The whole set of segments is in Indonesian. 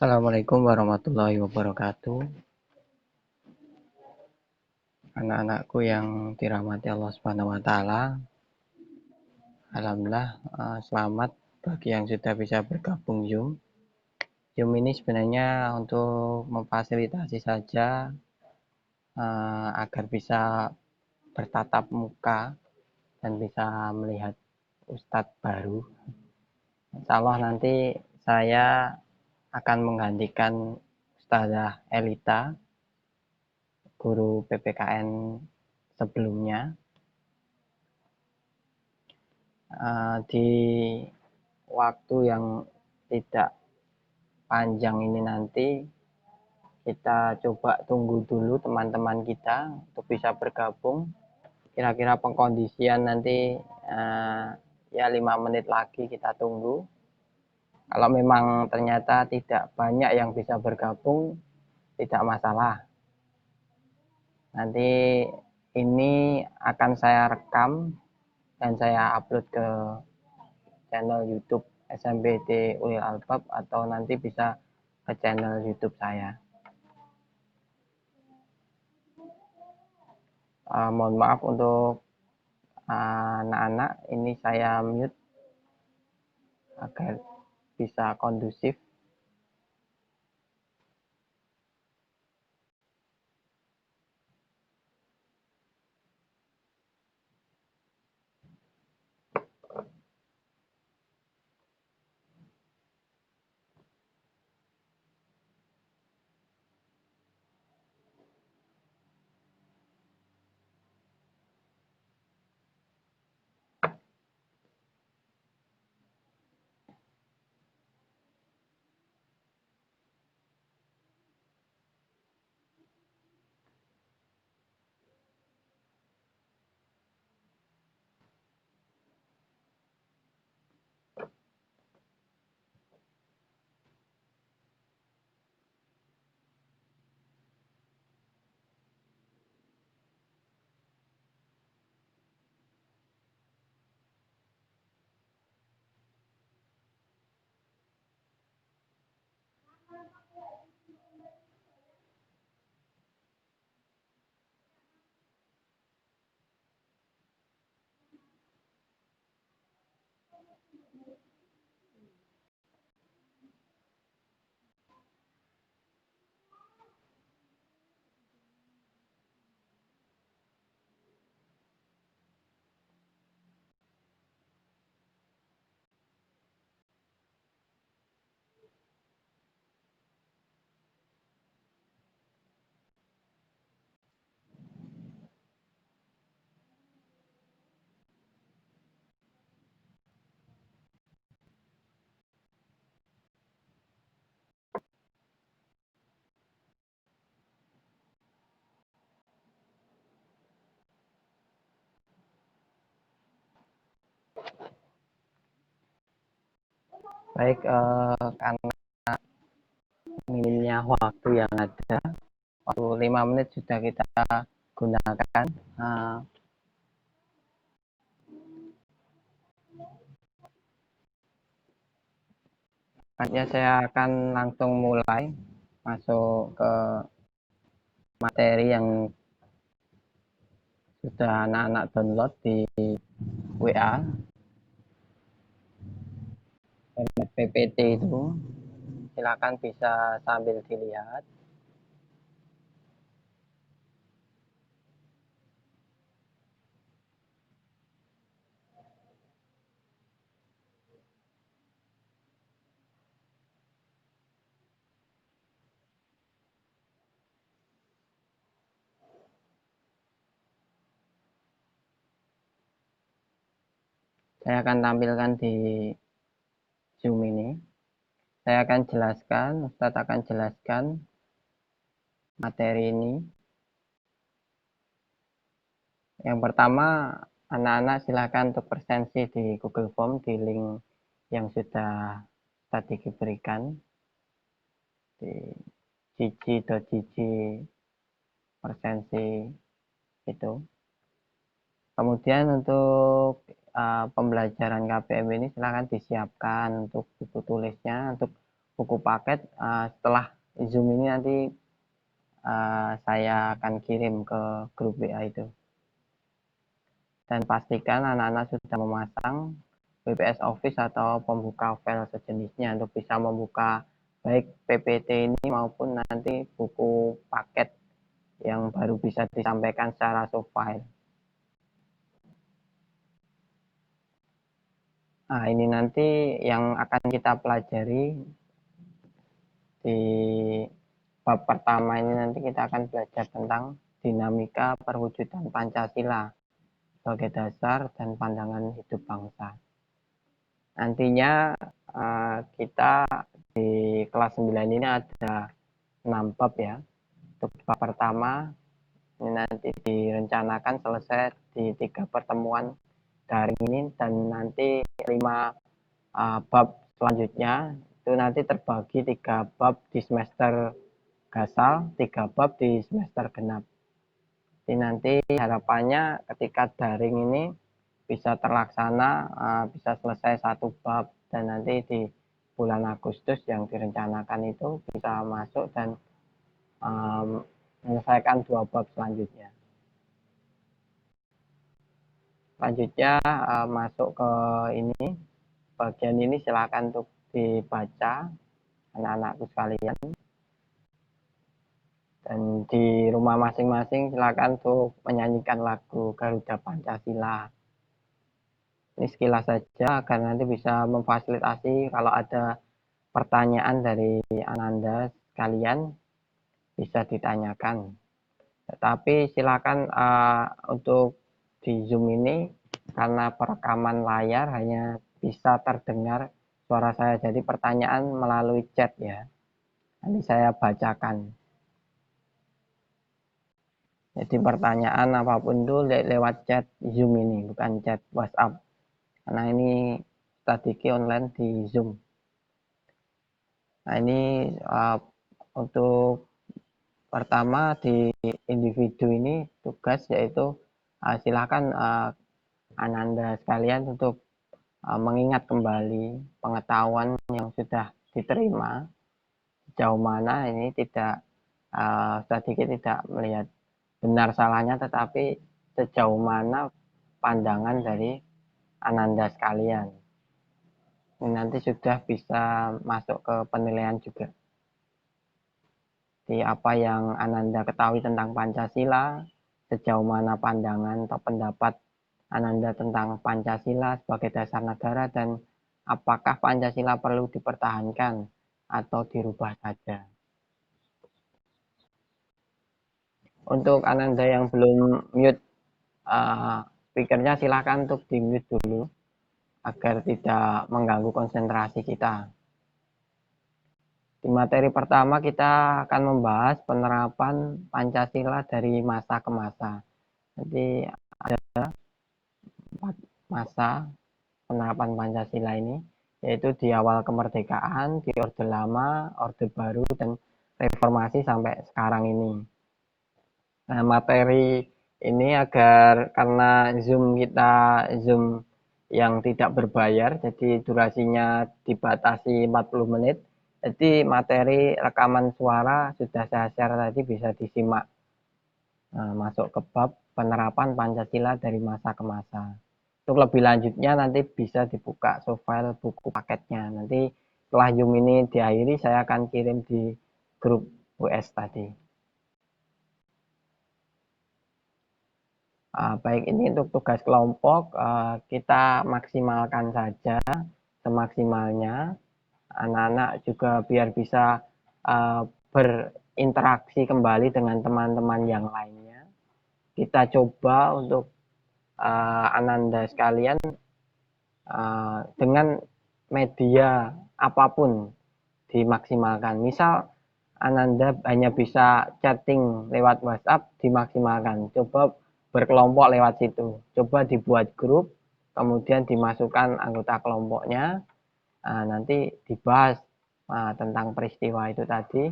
Assalamualaikum warahmatullahi wabarakatuh. Anak-anakku yang dirahmati Allah Subhanahu wa taala. Alhamdulillah selamat bagi yang sudah bisa bergabung Zoom. Zoom ini sebenarnya untuk memfasilitasi saja agar bisa bertatap muka dan bisa melihat Ustadz baru. Insya Allah nanti saya akan menggantikan Ustazah Elita, guru PPKN sebelumnya. Di waktu yang tidak panjang ini nanti kita coba tunggu dulu teman-teman kita untuk bisa bergabung. Kira-kira pengkondisian nanti ya 5 menit lagi kita tunggu. Kalau memang ternyata tidak banyak yang bisa bergabung, tidak masalah. Nanti ini akan saya rekam dan saya upload ke channel YouTube SMBT Ulil Albab atau nanti bisa ke channel YouTube saya. Mohon maaf untuk anak-anak, ini saya mute agar bisa kondusif. Baik, karena minimnya waktu yang ada, waktu 5 menit sudah kita gunakan. Selanjutnya saya akan langsung mulai masuk ke materi yang sudah anak-anak download di WA. PPT itu silakan bisa sambil dilihat. Saya akan tampilkan di Zoom ini. Saya akan jelaskan, Ustadz akan jelaskan materi ini. Yang pertama, anak-anak silakan untuk presensi di Google Form di link yang sudah tadi diberikan di gigi.gg presensi itu. Kemudian untuk pembelajaran KPM ini silakan disiapkan untuk buku tulisnya, untuk buku paket. Setelah Zoom ini nanti saya akan kirim ke grup WA itu. Dan pastikan anak-anak sudah memasang WPS Office atau pembuka file sejenisnya untuk bisa membuka baik PPT ini maupun nanti buku paket yang baru bisa disampaikan secara soft file. Nah, ini nanti yang akan kita pelajari di bab pertama ini, nanti kita akan belajar tentang dinamika perwujudan Pancasila sebagai dasar dan pandangan hidup bangsa. Nantinya kita di kelas 9 ini ada 6 bab ya. Untuk bab pertama ini nanti direncanakan selesai di 3 pertemuan daring ini, dan nanti 5 bab selanjutnya itu nanti terbagi 3 bab di semester gasal, 3 bab di semester genap. Jadi nanti harapannya ketika daring ini bisa terlaksana, bisa selesai 1 bab, dan nanti di bulan Agustus yang direncanakan itu bisa masuk dan menyelesaikan 2 bab selanjutnya. Selanjutnya masuk ke ini, bagian ini silakan untuk dibaca anak-anakku sekalian, dan di rumah masing-masing silakan untuk menyanyikan lagu Garuda Pancasila. Ini sekilas saja agar nanti bisa memfasilitasi kalau ada pertanyaan dari Ananda sekalian bisa ditanyakan. Tetapi silakan untuk di Zoom ini karena perekaman layar hanya bisa terdengar suara saya, jadi pertanyaan melalui chat ya. Nanti saya bacakan. Jadi pertanyaan apapun itu lewat chat Zoom ini, bukan chat WhatsApp. Karena ini strategi online di Zoom. Nah, ini untuk pertama di individu ini tugas yaitu silakan Ananda sekalian untuk mengingat kembali pengetahuan yang sudah diterima, sejauh mana ini tidak strategi tidak melihat benar salahnya, tetapi sejauh mana pandangan dari Ananda sekalian. Ini nanti sudah bisa masuk ke penilaian juga. Di apa yang Ananda ketahui tentang Pancasila, sejauh mana pandangan atau pendapat Ananda tentang Pancasila sebagai dasar negara, dan apakah Pancasila perlu dipertahankan atau dirubah saja. Untuk Ananda yang belum mute speakernya, silahkan untuk di mute dulu agar tidak mengganggu konsentrasi kita. Di materi pertama kita akan membahas penerapan Pancasila dari masa ke masa. Jadi ada 4 masa penerapan Pancasila ini, yaitu di awal kemerdekaan, di Orde Lama, Orde Baru, dan Reformasi sampai sekarang ini. Nah, materi ini karena Zoom kita Zoom yang tidak berbayar, jadi durasinya dibatasi 40 menit. Jadi materi rekaman suara sudah saya share tadi, bisa disimak. Nah, masuk ke bab penerapan Pancasila dari masa ke masa. Untuk lebih lanjutnya nanti bisa dibuka soft file buku paketnya. Nanti setelah Zoom ini diakhiri, saya akan kirim di grup WS tadi. Baik, ini untuk tugas kelompok, kita maksimalkan saja semaksimalnya. Anak-anak juga biar bisa berinteraksi kembali dengan teman-teman yang lainnya. Kita coba untuk Ananda sekalian dengan media apapun dimaksimalkan. Misal Ananda hanya bisa chatting lewat WhatsApp, dimaksimalkan. Coba berkelompok lewat situ. Coba dibuat grup, kemudian dimasukkan anggota kelompoknya. Nanti dibahas tentang peristiwa itu tadi.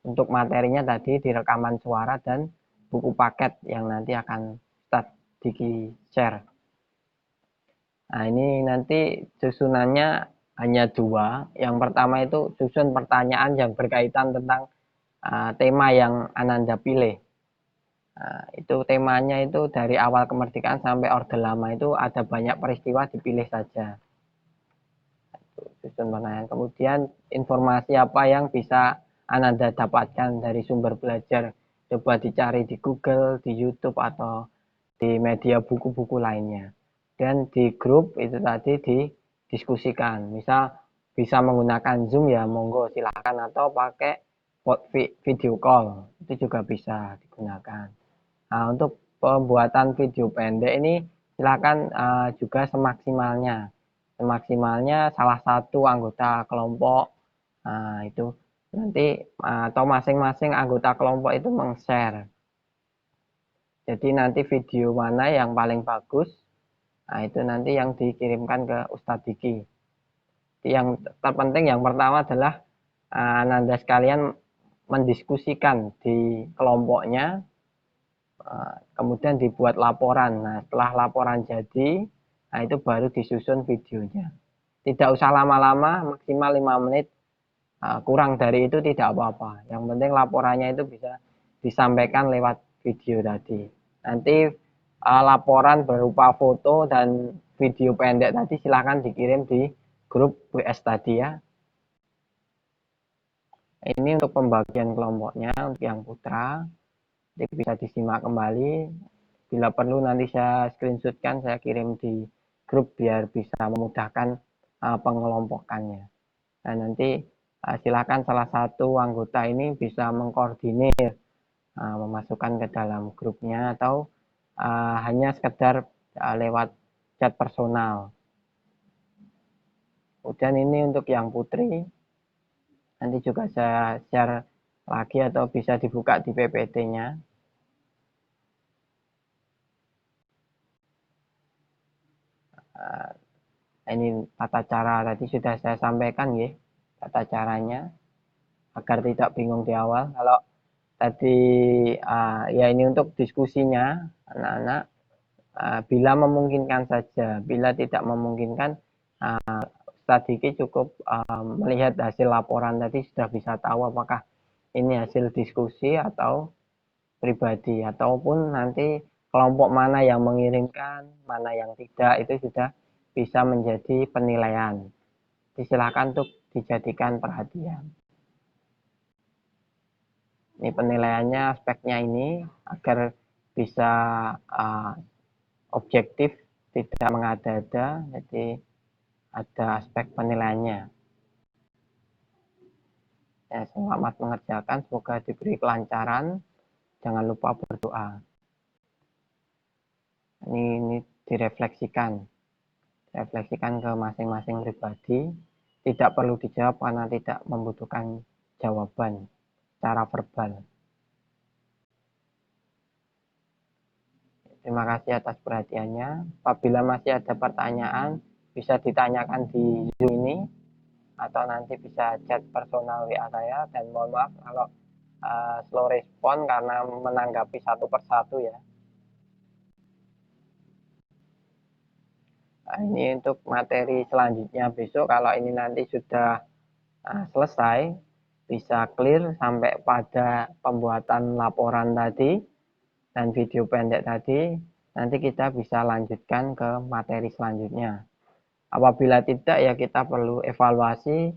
Untuk materinya tadi di rekaman suara dan buku paket yang nanti akan start di share. Nah, ini nanti susunannya hanya dua. Yang pertama itu susun pertanyaan yang berkaitan tentang tema yang Ananda pilih. Itu temanya itu dari awal kemerdekaan sampai Orde Lama itu ada banyak peristiwa, dipilih saja. Susun pertanyaan. Kemudian informasi apa yang bisa Ananda dapatkan dari sumber belajar. Coba dicari di Google, di YouTube, atau di media buku-buku lainnya. Dan di grup itu tadi didiskusikan. Misal bisa menggunakan Zoom ya, monggo silakan, atau pakai video call itu juga bisa digunakan. Nah, untuk pembuatan video pendek ini silakan juga semaksimalnya. Semaksimalnya salah satu anggota kelompok itu nanti atau masing-masing anggota kelompok itu meng-share. Jadi nanti video mana yang paling bagus, nah itu nanti yang dikirimkan ke Ustadz Diki. Yang terpenting yang pertama adalah Ananda sekalian mendiskusikan di kelompoknya, kemudian dibuat laporan. Nah, setelah laporan jadi, nah itu baru disusun videonya. Tidak usah lama-lama, maksimal 5 menit. Kurang dari itu tidak apa-apa. Yang penting laporannya itu bisa disampaikan lewat video tadi. Nanti laporan berupa foto dan video pendek tadi silahkan dikirim di grup WS tadi ya. Ini untuk pembagian kelompoknya untuk yang putra. Jadi bisa disimak kembali. Bila perlu nanti saya screenshotkan, saya kirim di grup biar bisa memudahkan pengelompokannya. Dan nanti silakan salah satu anggota ini bisa mengkoordinir, memasukkan ke dalam grupnya, atau hanya sekedar lewat chat personal. Kemudian ini untuk yang putri, nanti juga saya share lagi atau bisa dibuka di PPT-nya. Ini tata cara tadi sudah saya sampaikan ya, tata caranya agar tidak bingung di awal. Kalau tadi ya ini untuk diskusinya anak-anak, bila memungkinkan saja, bila tidak memungkinkan Ustadz Diki cukup melihat hasil laporan tadi sudah bisa tahu apakah ini hasil diskusi atau pribadi, ataupun nanti kelompok mana yang mengirimkan, mana yang tidak, itu sudah bisa menjadi penilaian. Silakan untuk dijadikan perhatian. Ini penilaiannya, aspeknya ini agar bisa objektif, tidak mengada-ada, jadi ada aspek penilaiannya. Ya, selamat mengerjakan, semoga diberi kelancaran. Jangan lupa berdoa. Ini direfleksikan ke masing-masing pribadi. Tidak perlu dijawab karena tidak membutuhkan jawaban secara verbal. Terima kasih atas perhatiannya. Apabila masih ada pertanyaan, bisa ditanyakan di Zoom ini, atau nanti bisa chat personal WA saya. Dan mohon maaf kalau slow respon karena menanggapi satu persatu ya. Nah, ini untuk materi selanjutnya besok, kalau ini nanti sudah selesai, bisa clear sampai pada pembuatan laporan tadi dan video pendek tadi, nanti kita bisa lanjutkan ke materi selanjutnya. Apabila tidak ya kita perlu evaluasi.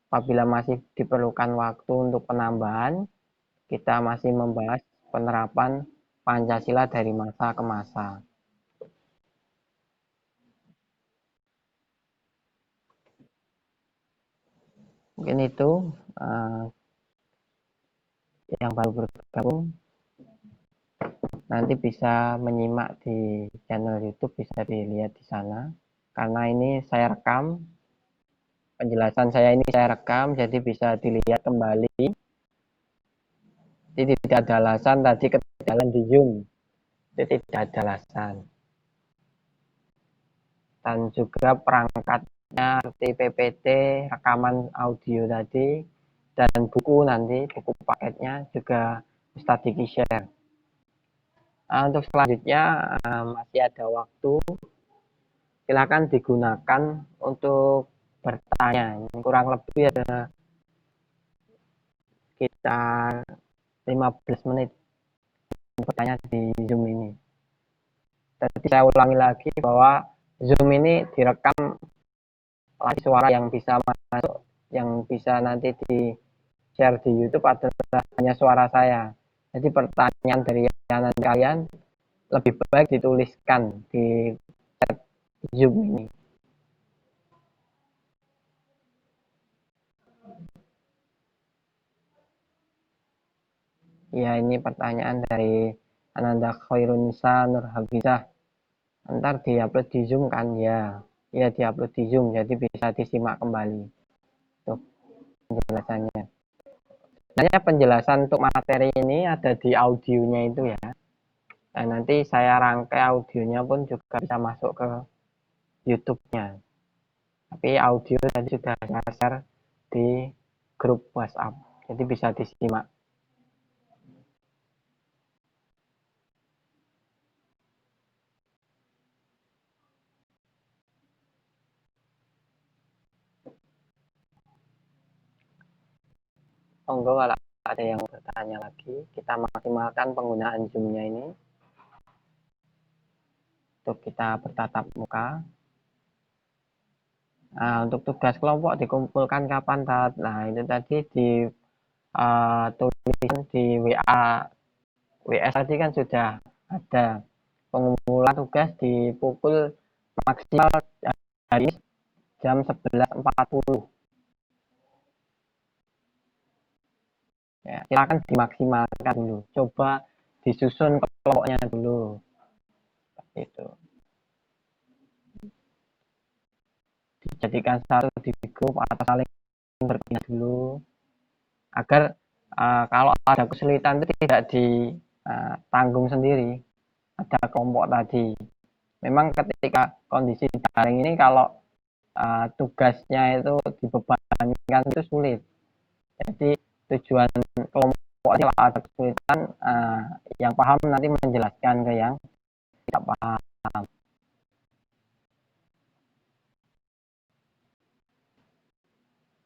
Apabila masih diperlukan waktu untuk penambahan, kita masih membahas penerapan Pancasila dari masa ke masa. Mungkin itu yang baru bergabung. Nanti bisa menyimak di channel YouTube, bisa dilihat di sana. Karena ini saya rekam, penjelasan saya ini saya rekam, jadi bisa dilihat kembali. Jadi tidak ada alasan tadi ketinggalan di Zoom. Jadi tidak ada alasan. Dan juga perangkatnya seperti PPT, rekaman audio tadi, dan buku nanti, buku paketnya juga Ustadz Diki share. Untuk selanjutnya masih ada waktu, silakan digunakan untuk bertanya. Kurang lebih ada sekitar 15 menit bertanya di Zoom ini. Jadi saya ulangi lagi bahwa Zoom ini direkam lagi suara yang bisa masuk, yang bisa nanti di share di YouTube adalah hanya suara saya. Jadi pertanyaan dari kalian lebih baik dituliskan di chat Zoom ini. Ya, ini pertanyaan dari Ananda Khairunisa Nurhabisah. Ntar diupload di Zoom kan? Ya, ya diupload di Zoom, jadi bisa disimak kembali. Tuh penjelasannya. Sebenarnya penjelasan untuk materi ini ada di audionya itu ya. Dan nanti saya rangkai audionya pun juga bisa masuk ke YouTube-nya. Tapi audio tadi sudah saya share di grup WhatsApp, jadi bisa disimak. Monggo kalau ada yang bertanya lagi, kita maksimalkan penggunaan Zoom-nya ini untuk kita bertatap muka. Nah, untuk tugas kelompok dikumpulkan kapan, Tat? Nah, itu tadi di tulisan di WA WS tadi kan sudah ada pengumpulan tugas di pukul maksimal hari jam 11.40. Ya, silakan dimaksimalkan dulu. Coba disusun kelompoknya dulu. Itu dijadikan satu di grup atau saling berpindah dulu agar kalau ada kesulitan itu tidak ditanggung sendiri. Ada kelompok tadi. Memang ketika kondisi daring ini kalau tugasnya itu dibebankan itu sulit. Jadi tujuan kelompok kalau ada kesulitan yang paham nanti menjelaskan ke yang tidak paham.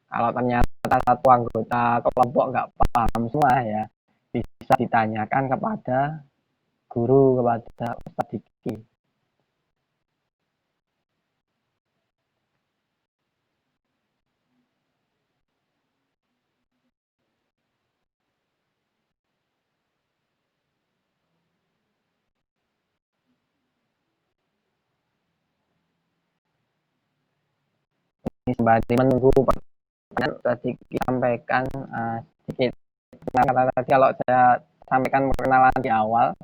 Kalau ternyata satu anggota kelompok nggak paham semua ya bisa ditanyakan kepada guru, kepada Ustadz Diki. Ini sembari menunggu pertanyaan tadi sampaikan sedikit kata tadi kalau saya sampaikan perkenalan di awal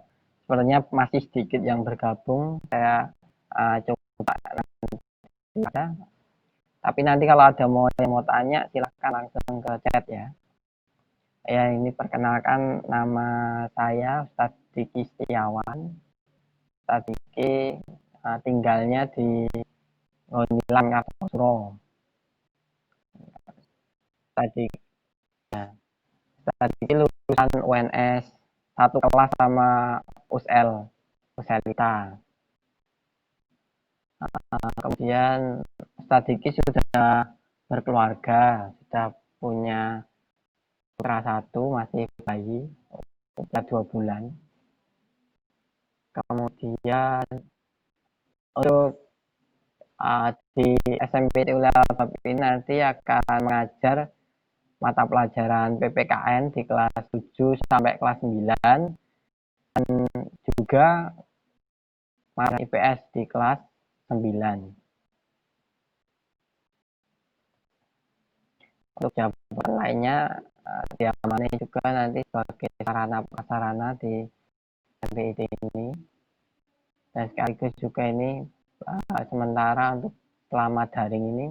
sebenarnya masih sedikit yang bergabung, saya coba nanti, tapi nanti kalau ada yang mau tanya silahkan langsung ke chat ya. Ya, ini perkenalkan nama saya Ustadz Diki Setiawan. Ustadz Diki tinggalnya di Ngonilan Kartosuro. Tadi ya, tadi lulusan UNS satu kelas sama USL, USLita. Kemudian Ustadz Diki sudah berkeluarga, sudah punya putra satu, masih bayi, usia 2 bulan. Kemudian untuk di SMP Ulil Albab ini nanti akan mengajar mata pelajaran PPKN di kelas 7 sampai kelas 9 dan juga IPS di kelas 9. Untuk jabatan lainnya diamani juga nanti sebagai sarana prasarana di MPIT ini, dan sekaligus juga ini sementara untuk selama daring ini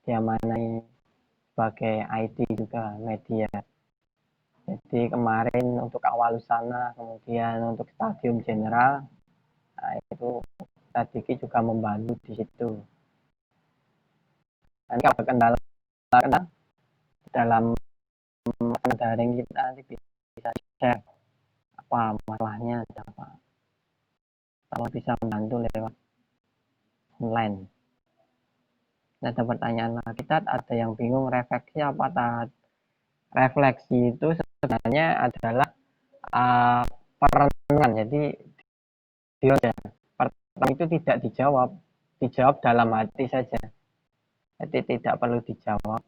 diamanai sebagai IT juga media. Jadi kemarin untuk awal sana, kemudian untuk stadium general, itu Tadiki juga membantu di situ. Dan kalau kendala dalam daring kita nanti bisa share apa masalahnya, apa kalau bisa membantu lewat online. Ada pertanyaan lagi, Tat, ada yang bingung refleksi apa, Tat? Refleksi itu sebenarnya adalah perenungan. Jadi pertanyaan itu tidak dijawab dalam hati saja. Jadi tidak perlu dijawab.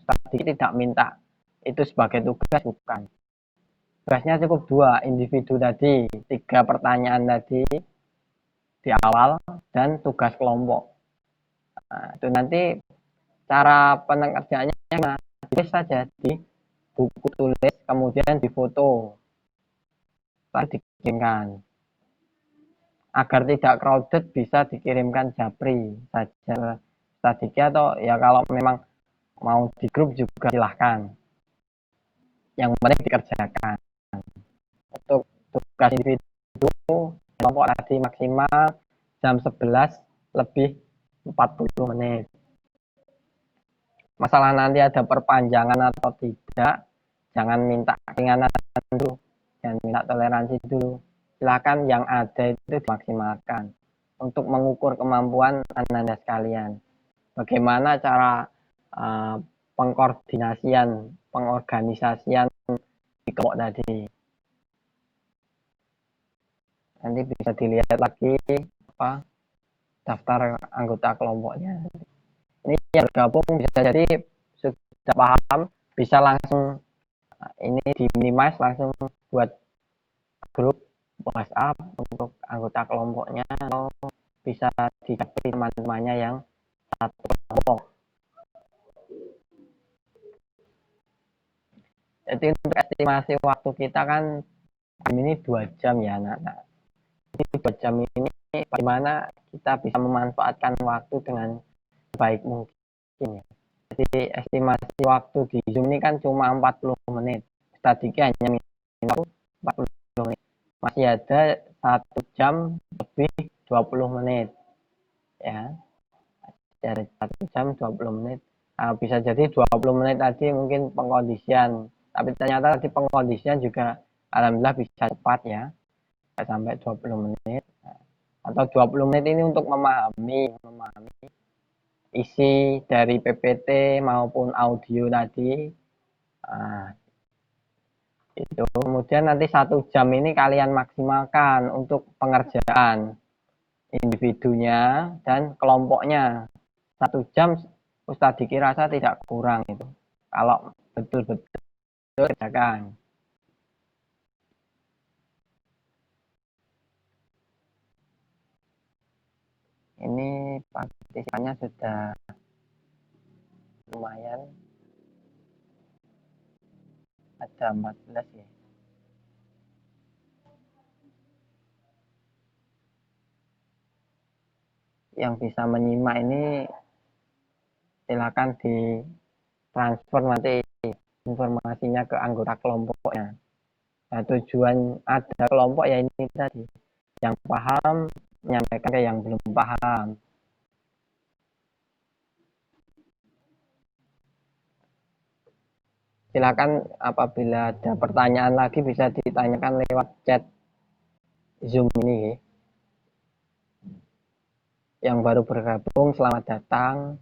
Tadi tidak minta itu sebagai tugas, bukan. Tugasnya cukup 2 individu tadi, 3 pertanyaan tadi di awal, dan tugas kelompok. Itu nanti cara pengerjaannya tulis saja di buku tulis, kemudian difoto, lalu dikirimkan. Agar tidak crowded bisa dikirimkan japri saja statiknya, atau ya kalau memang mau di grup juga silahkan. Yang penting dikerjakan. Untuk tugas individu kelompok tadi maksimal jam 11 lebih 40 menit. Masalah nanti ada perpanjangan atau tidak, jangan minta keringanan dulu, jangan minta toleransi dulu. Silakan yang ada itu dimaksimalkan untuk mengukur kemampuan Anda sekalian. Bagaimana cara pengkoordinasian, pengorganisasian di kelompok tadi. Nanti bisa dilihat lagi daftar anggota kelompoknya. Ini yang bergabung bisa jadi sudah paham, bisa langsung ini di minimize, langsung buat grup WhatsApp untuk anggota kelompoknya, atau bisa dicari teman-temannya yang satu kelompok. Jadi untuk estimasi waktu kita kan ini 2 jam ya anak-anak. Jadi 2 jam ini bagaimana kita bisa memanfaatkan waktu dengan baik mungkin. Jadi estimasi waktu di Zoom ini kan cuma 40 menit. Statiknya hanya 40 menit. Masih ada 1 jam lebih 20 menit. Ya. Dari 1 jam 20 menit. Nah, bisa jadi 20 menit tadi mungkin pengkondisian. Tapi ternyata tadi pengkondisian juga alhamdulillah bisa cepat ya. Sampai 20 menit. Atau 20 menit ini untuk memahami isi dari PPT maupun audio tadi. Nah, itu kemudian nanti 1 jam ini kalian maksimalkan untuk pengerjaan individunya dan kelompoknya. 1 jam Ustadz Diki rasa tidak kurang itu kalau betul-betul kerjakan. Ini partisipannya sudah lumayan, ada 14 ya. Yang bisa menyimak ini silakan ditransfer nanti informasinya ke anggota kelompoknya. Nah, tujuan ada kelompok ya ini tadi, yang paham menyampaikan ke yang belum paham. Silakan apabila ada pertanyaan lagi bisa ditanyakan lewat chat Zoom ini. Yang baru bergabung selamat datang.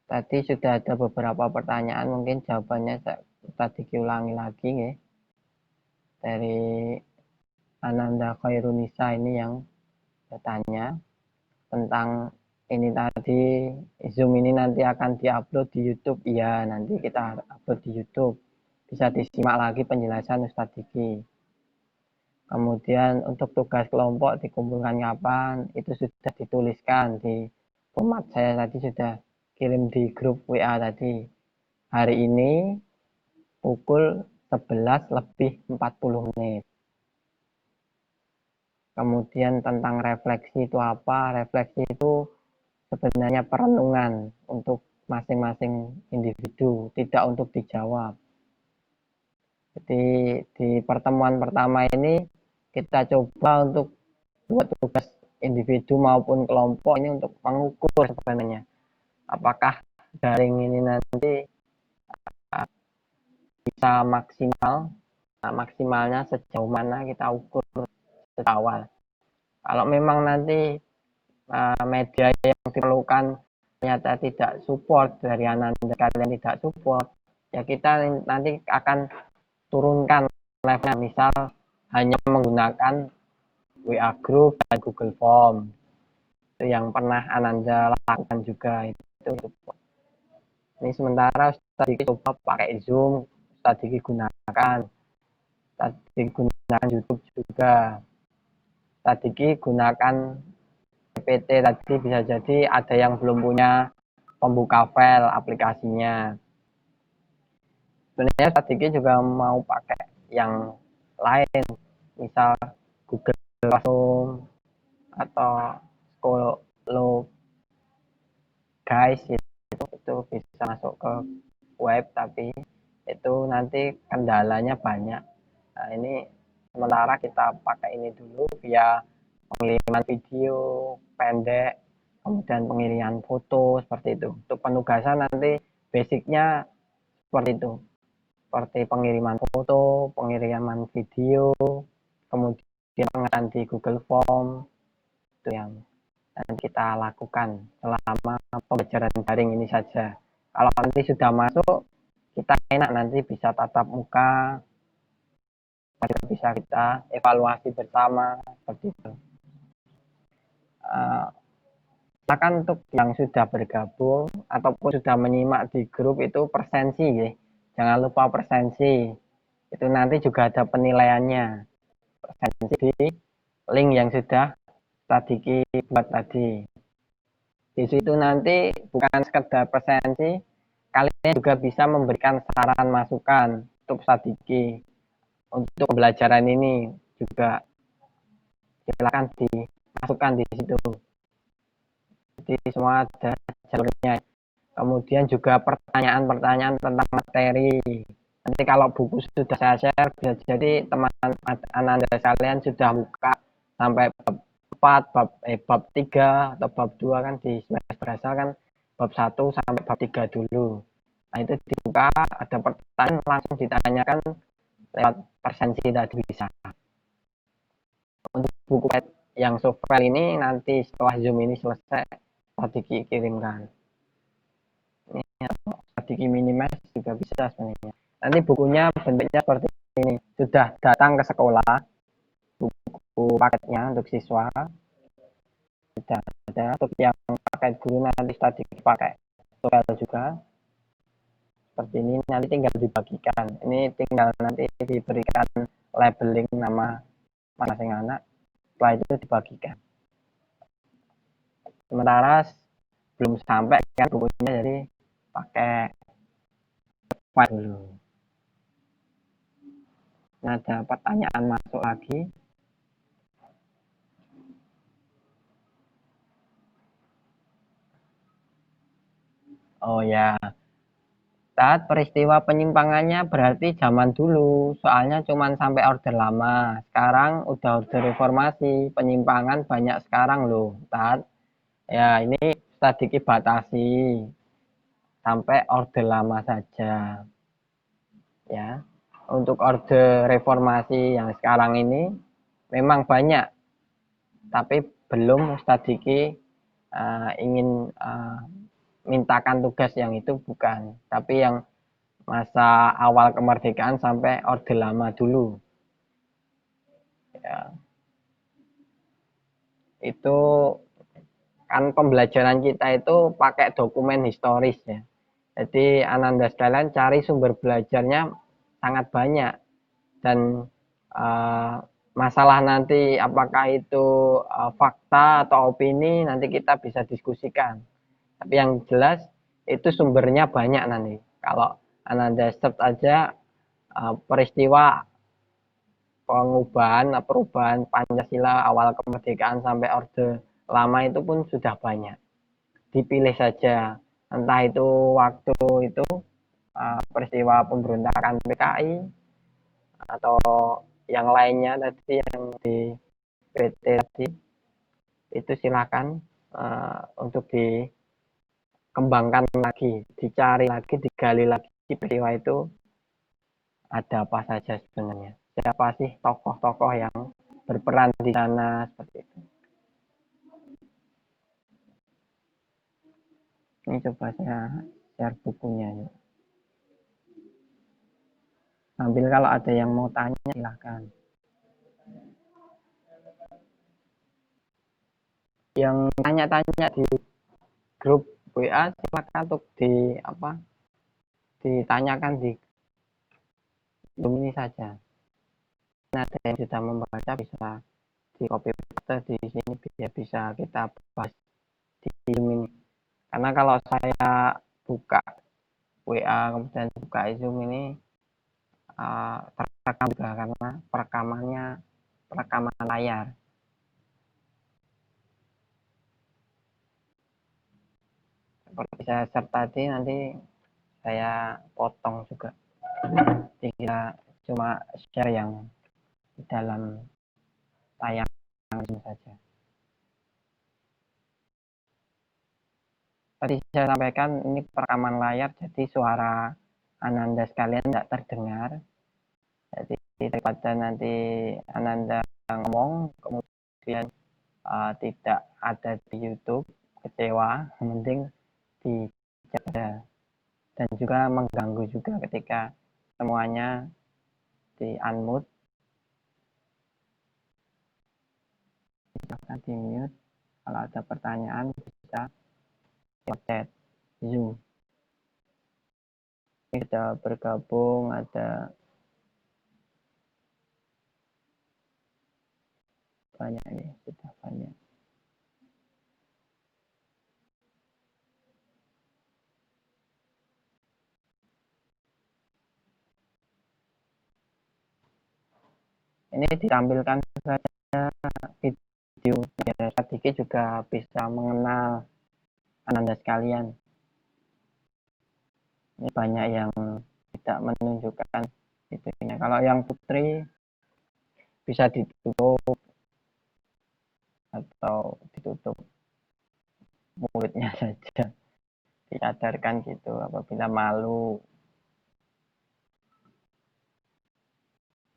Tadi sudah ada beberapa pertanyaan, mungkin jawabannya tadi diulangi lagi ya. Dari Ananda Khairunisa ini yang bertanya tentang ini tadi, Zoom ini nanti akan diupload di YouTube. Iya, nanti kita upload di YouTube. Bisa disimak lagi penjelasan Ustadz Diki. Kemudian untuk tugas kelompok dikumpulkan kapan, itu sudah dituliskan di format saya tadi, sudah kirim di grup WA tadi. Hari ini pukul 11 lebih 40 menit. Kemudian tentang refleksi itu apa? Refleksi itu sebenarnya perenungan untuk masing-masing individu, tidak untuk dijawab. Jadi di pertemuan pertama ini kita coba untuk buat tugas individu maupun kelompok ini untuk mengukur sebenarnya apakah daring ini nanti bisa maksimalnya sejauh mana kita ukur awal. Kalau memang nanti media yang diperlukan ternyata tidak support, dari Ananda kalian tidak support, ya kita nanti akan turunkan levelnya, misal hanya menggunakan WA Group dan Google Form. Itu yang pernah Ananda lakukan juga itu. Ini sementara tadi coba pakai Zoom, tadi gunakan YouTube juga, tadi gunakan PPT, tadi bisa jadi ada yang belum punya pembuka file aplikasinya. Sebenarnya tadi juga mau pakai yang lain, misal Google Classroom atau Schoolo Guys, itu bisa masuk ke web, tapi itu nanti kendalanya banyak. Nah, ini sementara kita pakai ini dulu via pengiriman video pendek, kemudian pengiriman foto seperti itu. Untuk penugasan nanti basicnya seperti itu, seperti pengiriman foto, pengiriman video, kemudian pengiriman di Google Form, itu yang kita lakukan selama pembelajaran daring ini saja. Kalau nanti sudah masuk, kita enak nanti bisa tatap muka, bisa kita evaluasi bersama seperti itu. Silakan untuk yang sudah bergabung ataupun sudah menyimak di grup itu persensi ya. Jangan lupa persensi. Itu nanti juga ada penilaiannya. Persensi di link yang sudah tadi buat tadi. Di situ nanti bukan sekedar persensi, kalian juga bisa memberikan saran masukan untuk strategi untuk pembelajaran ini juga silakan dimasukkan di situ. Jadi semua ada jalurnya. Kemudian juga pertanyaan-pertanyaan tentang materi. Nanti kalau buku sudah saya share, bisa jadi teman Ananda kalian sudah buka sampai bab 4, bab 3 atau bab 2 kan di semester asal kan bab 1 sampai bab 3 dulu. Nah, itu dibuka, ada pertanyaan langsung ditanyakan lewat persensi tadi bisa. Untuk buku yang software ini nanti setelah Zoom ini selesai tadi kirimkan. Ini strategi minimalis juga bisa sebenarnya. Nanti bukunya bentuknya seperti ini. Sudah datang ke sekolah, buku paketnya untuk siswa sudah ada. Untuk yang paket guru nanti strategi pakai software juga seperti ini. Nanti tinggal dibagikan. Ini tinggal nanti diberikan labeling nama masing-masing anak. Setelah itu dibagikan. Sementara belum sampai kan bukunya, jadi pakai file dulu. Nah, ada pertanyaan masuk lagi. Oh ya, saat peristiwa penyimpangannya berarti zaman dulu, soalnya cuma sampai Orde Lama. Sekarang udah Orde Reformasi, penyimpangan banyak sekarang loh, Tat. Ya, ini tadi batasi sampai Orde Lama saja. Ya, untuk Orde Reformasi yang sekarang ini memang banyak, tapi belum Stadiki ingin mintakan tugas yang itu, bukan, tapi yang masa awal kemerdekaan sampai Orde Lama dulu. Ya. Itu kan pembelajaran kita itu pakai dokumen historis ya. Jadi Ananda sekalian cari sumber belajarnya sangat banyak, dan masalah nanti apakah itu fakta atau opini nanti kita bisa diskusikan. Tapi yang jelas itu sumbernya banyak nanti. Kalau Ananda search aja peristiwa perubahan Pancasila awal kemerdekaan sampai Orde Lama itu pun sudah banyak. Dipilih saja, entah itu waktu itu peristiwa pemberontakan PKI atau yang lainnya tadi yang di PT tadi, itu silakan untuk dikembangkan lagi, dicari lagi, digali lagi peristiwa itu ada apa saja sebenarnya. Siapa sih tokoh-tokoh yang berperan di sana seperti itu. Ini coba saya share bukunya. Sambil kalau ada yang mau tanya silahkan. Yang tanya-tanya di grup WA silakan untuk ditanyakan di Zoom ini saja. Ada yang sudah membaca bisa di copy paste di sini biar bisa kita bahas di Zoom ini. Karena kalau saya buka WA kemudian buka Zoom ini terekam juga karena perekaman layar. Seperti saya share tadi nanti saya potong juga. Tidak cuma share yang di dalam tayangan saja. Tadi saya sampaikan ini perekaman layar, jadi suara Ananda sekalian tidak terdengar. Jadi daripada nanti Ananda ngomong kemudian tidak ada di YouTube, kecewa, mending dijaga. Dan juga mengganggu juga ketika semuanya di unmute. Silahkan di mute. Kalau ada pertanyaan bisa chat Zoom. Ini sudah bergabung, ada banyak ini, sudah banyak. Ini ditampilkan saja video biar sedikit juga bisa mengenal Ananda sekalian. Ini banyak yang tidak menunjukkan itunya. Kalau yang putri bisa ditutup atau ditutup mulutnya saja, disadarkan gitu apabila malu.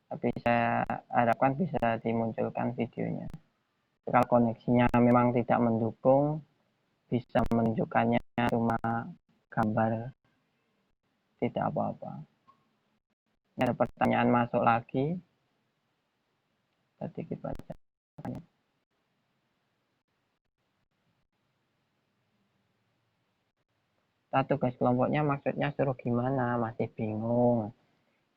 Tapi saya harapkan bisa dimunculkan videonya. Kalau koneksinya memang tidak mendukung, bisa menunjukkannya cuma gambar, tidak apa-apa. Ada pertanyaan masuk lagi. Tadi kita baca. Tugas kelompoknya maksudnya suruh gimana? Masih bingung.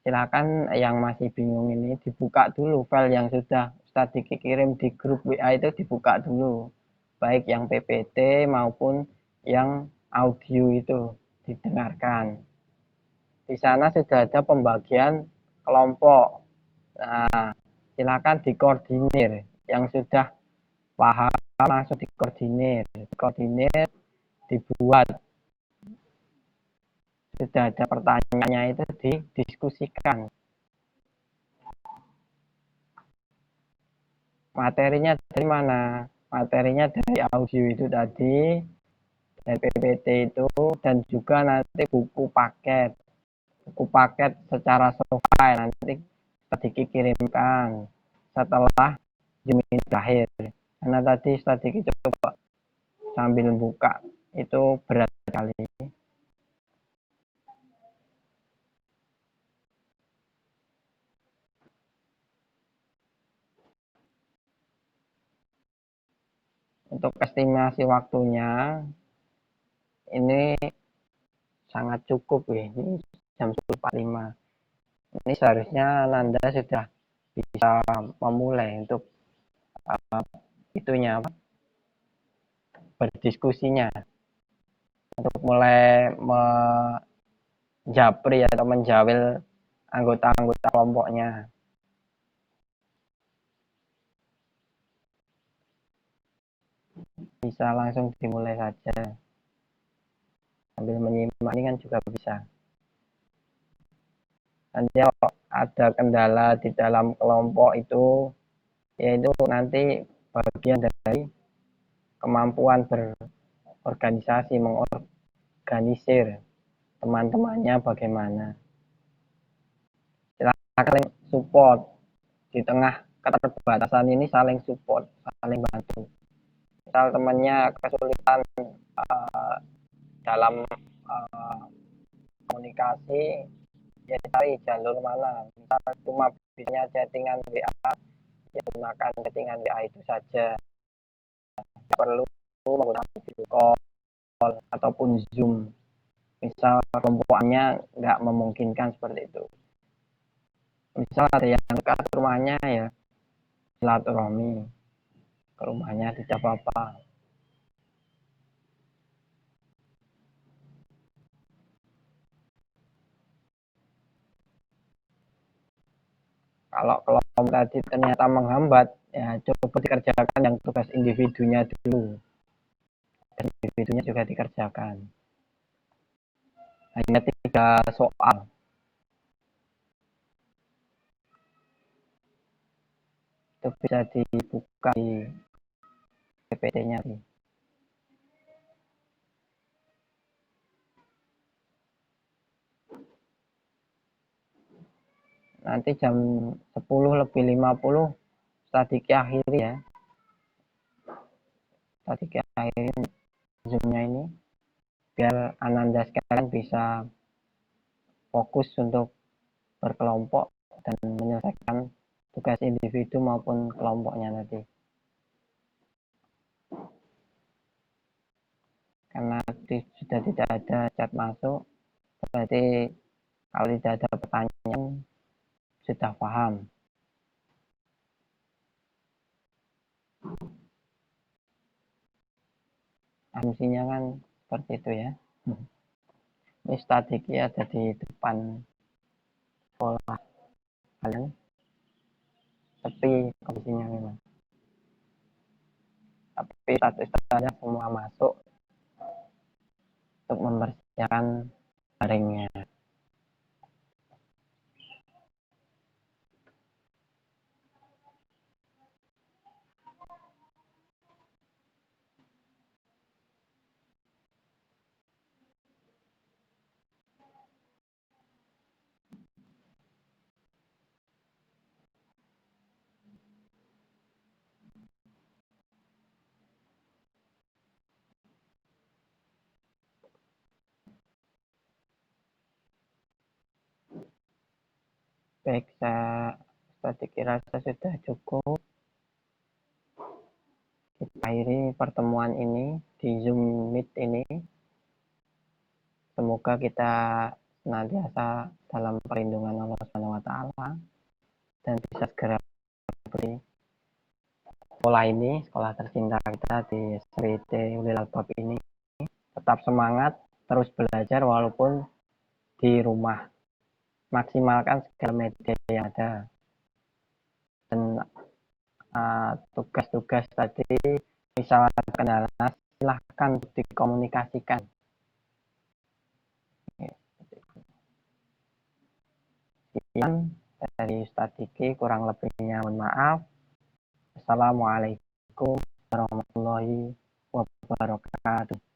Silakan yang masih bingung ini dibuka dulu file yang sudah Ustadz Diki kirim di grup WA itu dibuka dulu. Baik yang PPT maupun yang audio itu didengarkan. Di sana sudah ada pembagian kelompok. Nah, silakan dikoordinir. Yang sudah paham langsung dikoordinir. Dibuat. Sudah ada pertanyaannya itu didiskusikan. Materinya dari mana? Materinya dari audio itu tadi, dari PPT itu, dan juga nanti buku paket. Buku paket secara soft file nanti Diki kirimkan setelah Zoom ini berakhir. Karena tadi Diki coba sambil buka itu berat sekali. Untuk estimasi waktunya ini sangat cukup ya. Ini jam 10.45. Ini seharusnya Nanda sudah bisa memulai untuk itunya berdiskusinya untuk mulai menjapri atau menjawil anggota-anggota kelompoknya. Bisa langsung dimulai saja. Sambil menyimak ini kan juga bisa. Nanti kalau ada kendala di dalam kelompok itu, yaitu nanti bagian dari kemampuan berorganisasi, mengorganisir teman-temannya bagaimana. Silakan support di tengah keterbatasan ini, saling support, saling bantu. Misal temannya kesulitan dalam komunikasi, ya cari jalur mana. Misal cuma bisanya chattingan WA, ya gunakan chattingan WA itu saja. Tidak perlu menggunakan video call ataupun Zoom. Misal kelompokannya nggak memungkinkan seperti itu. Misal ada yang dekat rumahnya, ya silaturahmi ke rumahnya, tidak apa-apa. Kalau kelompok tadi ternyata menghambat, ya coba dikerjakan yang tugas individunya dulu. Dan individunya juga dikerjakan. Hanya 3 soal. Itu bisa dibuka di PPT-nya. Nanti jam 10:50 tadi akhiri ya. Tadi akhiri Zoom-nya ini, biar Ananda sekalian bisa fokus untuk berkelompok dan menyelesaikan tugas individu maupun kelompoknya nanti. Karena sudah tidak ada chat masuk, berarti kalau tidak ada pertanyaan sudah paham. Asumsinya kan seperti itu ya. Ini strategi ada di depan sekolah kalian, tapi kondisinya memang. Tapi statusnya semua masuk untuk mempersiapkan daringnya. Baik, saya rasa sudah cukup. Kita akhiri pertemuan ini di Zoom Meet ini. Semoga kita senantiasa dalam perlindungan Allah Subhanahu wa Ta'ala dan bisa segera beri sekolah ini, sekolah tercinta kita di SMBT Ulil Albab ini. Tetap semangat, terus belajar walaupun di rumah. Maksimalkan segala media yang ada. Dan tugas-tugas tadi, misalnya kendala, silahkan dikomunikasikan. Sekian dari Ustadz Diki, kurang lebihnya mohon maaf. Assalamualaikum warahmatullahi wabarakatuh.